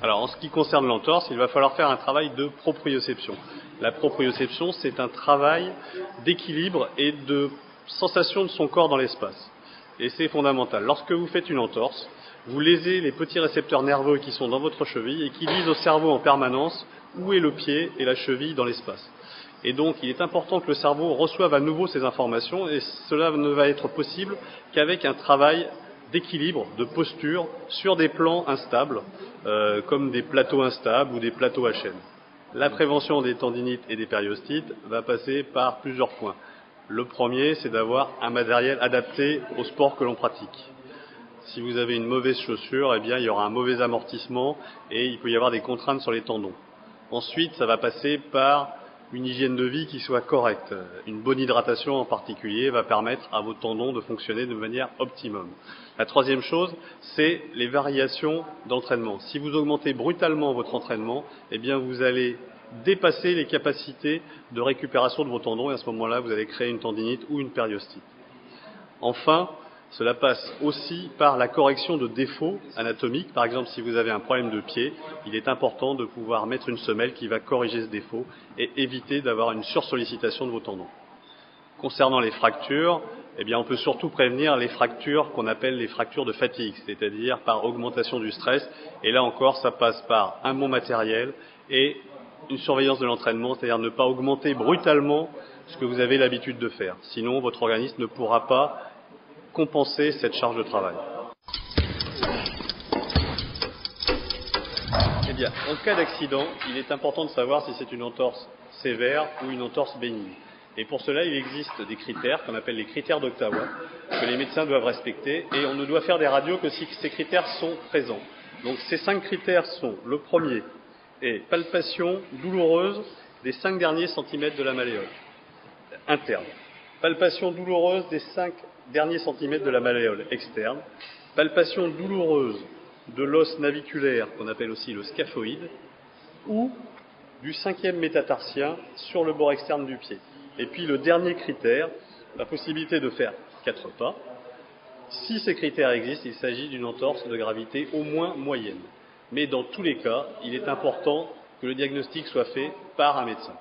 Alors, en ce qui concerne l'entorse, il va falloir faire un travail de proprioception. La proprioception, c'est un travail d'équilibre et de sensation de son corps dans l'espace. Et c'est fondamental. Lorsque vous faites une entorse, vous lésez les petits récepteurs nerveux qui sont dans votre cheville et qui disent au cerveau en permanence où est le pied et la cheville dans l'espace. Et donc, il est important que le cerveau reçoive à nouveau ces informations, et cela ne va être possible qu'avec un travail d'équilibre, de posture, sur des plans instables, comme des plateaux instables ou des plateaux à chaîne. La prévention des tendinites et des périostites va passer par plusieurs points. Le premier, c'est d'avoir un matériel adapté au sport que l'on pratique. Si vous avez une mauvaise chaussure, eh bien, il y aura un mauvais amortissement et il peut y avoir des contraintes sur les tendons. Ensuite, ça va passer par une hygiène de vie qui soit correcte. Une bonne hydratation en particulier va permettre à vos tendons de fonctionner de manière optimum. La troisième chose, c'est les variations d'entraînement. Si vous augmentez brutalement votre entraînement, eh bien, vous allez dépasser les capacités de récupération de vos tendons et à ce moment-là, vous allez créer une tendinite ou une périostite. Enfin, cela passe aussi par la correction de défauts anatomiques. Par exemple, si vous avez un problème de pied, il est important de pouvoir mettre une semelle qui va corriger ce défaut et éviter d'avoir une sursollicitation de vos tendons. Concernant les fractures, eh bien, on peut surtout prévenir les fractures qu'on appelle les fractures de fatigue, c'est-à-dire par augmentation du stress. Et là encore, ça passe par un bon matériel et une surveillance de l'entraînement, c'est-à-dire ne pas augmenter brutalement ce que vous avez l'habitude de faire. Sinon, votre organisme ne pourra pas compenser cette charge de travail. Eh bien, en cas d'accident, il est important de savoir si c'est une entorse sévère ou une entorse bénigne. Et pour cela, il existe des critères qu'on appelle les critères d'Ottawa, que les médecins doivent respecter, et on ne doit faire des radios que si ces critères sont présents. Donc ces 5 critères sont: le premier est palpation douloureuse des 5 derniers centimètres de la malléole interne, palpation douloureuse des 5 derniers centimètres de la malléole externe, palpation douloureuse de l'os naviculaire, qu'on appelle aussi le scaphoïde, ou du 5e métatarsien sur le bord externe du pied. Et puis le dernier critère, la possibilité de faire 4 pas. Si ces critères existent, il s'agit d'une entorse de gravité au moins moyenne. Mais dans tous les cas, il est important que le diagnostic soit fait par un médecin.